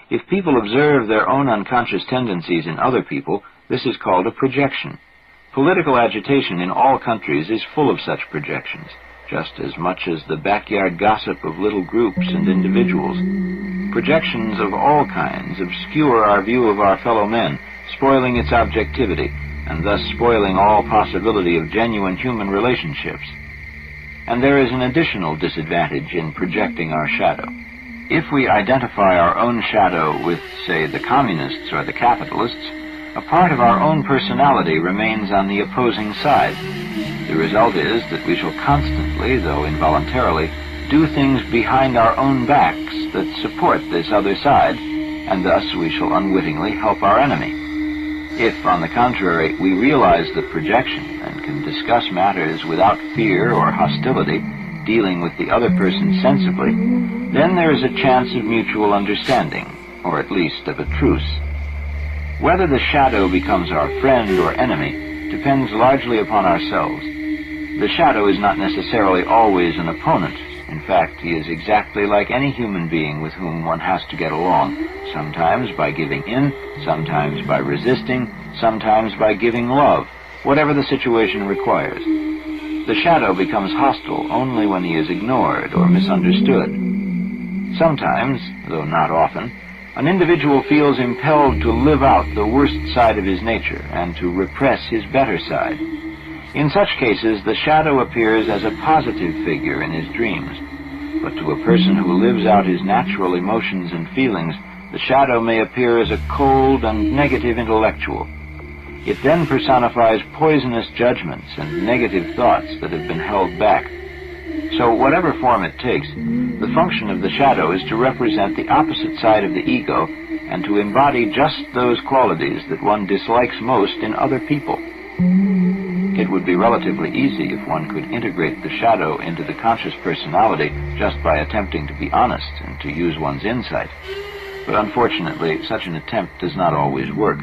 If people observe their own unconscious tendencies in other people, this is called a projection. Political agitation in all countries is full of such projections, just as much as the backyard gossip of little groups and individuals. Projections of all kinds obscure our view of our fellow men, spoiling its objectivity, and thus spoiling all possibility of genuine human relationships. And there is an additional disadvantage in projecting our shadow. If we identify our own shadow with, say, the communists or the capitalists, a part of our own personality remains on the opposing side. The result is that we shall constantly, though involuntarily, do things behind our own backs that support this other side, and thus we shall unwittingly help our enemy. If, on the contrary, we realize the projection and can discuss matters without fear or hostility, dealing with the other person sensibly, then there is a chance of mutual understanding, or at least of a truce. Whether the shadow becomes our friend or enemy depends largely upon ourselves. The shadow is not necessarily always an opponent. In fact, he is exactly like any human being with whom one has to get along, sometimes by giving in, sometimes by resisting, sometimes by giving love, whatever the situation requires. The shadow becomes hostile only when he is ignored or misunderstood. Sometimes, though not often, an individual feels impelled to live out the worst side of his nature and to repress his better side. In such cases, the shadow appears as a positive figure in his dreams. But to a person who lives out his natural emotions and feelings, the shadow may appear as a cold and negative intellectual. It then personifies poisonous judgments and negative thoughts that have been held back. So whatever form it takes, the function of the shadow is to represent the opposite side of the ego and to embody just those qualities that one dislikes most in other people. It would be relatively easy if one could integrate the shadow into the conscious personality just by attempting to be honest and to use one's insight. But unfortunately, such an attempt does not always work.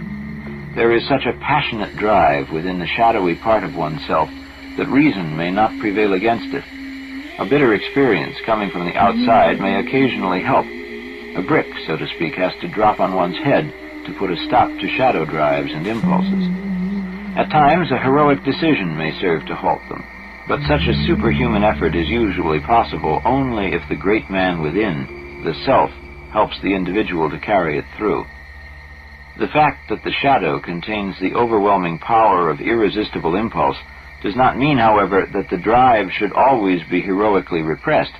There is such a passionate drive within the shadowy part of oneself that reason may not prevail against it. A bitter experience coming from the outside may occasionally help. A brick, so to speak, has to drop on one's head to put a stop to shadow drives and impulses. At times, a heroic decision may serve to halt them, but such a superhuman effort is usually possible only if the great man within, the self, helps the individual to carry it through. The fact that the shadow contains the overwhelming power of irresistible impulse does not mean, however, that the drive should always be heroically repressed.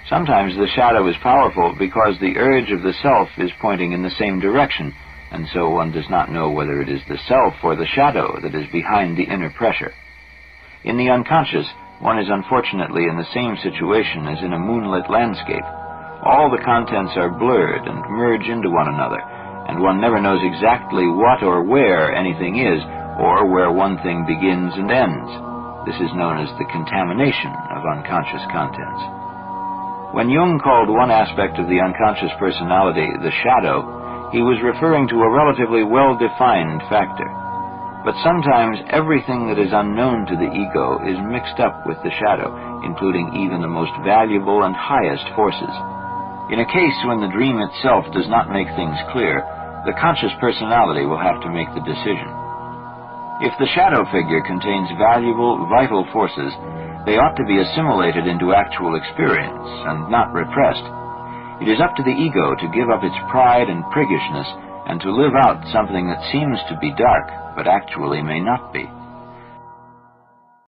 Sometimes the shadow is powerful because the urge of the self is pointing in the same direction, and so one does not know whether it is the self or the shadow that is behind the inner pressure. In the unconscious, one is unfortunately in the same situation as in a moonlit landscape. All the contents are blurred and merge into one another, and one never knows exactly what or where anything is, or where one thing begins and ends. This is known as the contamination of unconscious contents. When Jung called one aspect of the unconscious personality the shadow, he was referring to a relatively well-defined factor. But sometimes everything that is unknown to the ego is mixed up with the shadow, including even the most valuable and highest forces. In a case when the dream itself does not make things clear, the conscious personality will have to make the decision. If the shadow figure contains valuable, vital forces, they ought to be assimilated into actual experience and not repressed. It is up to the ego to give up its pride and priggishness and to live out something that seems to be dark, but actually may not be.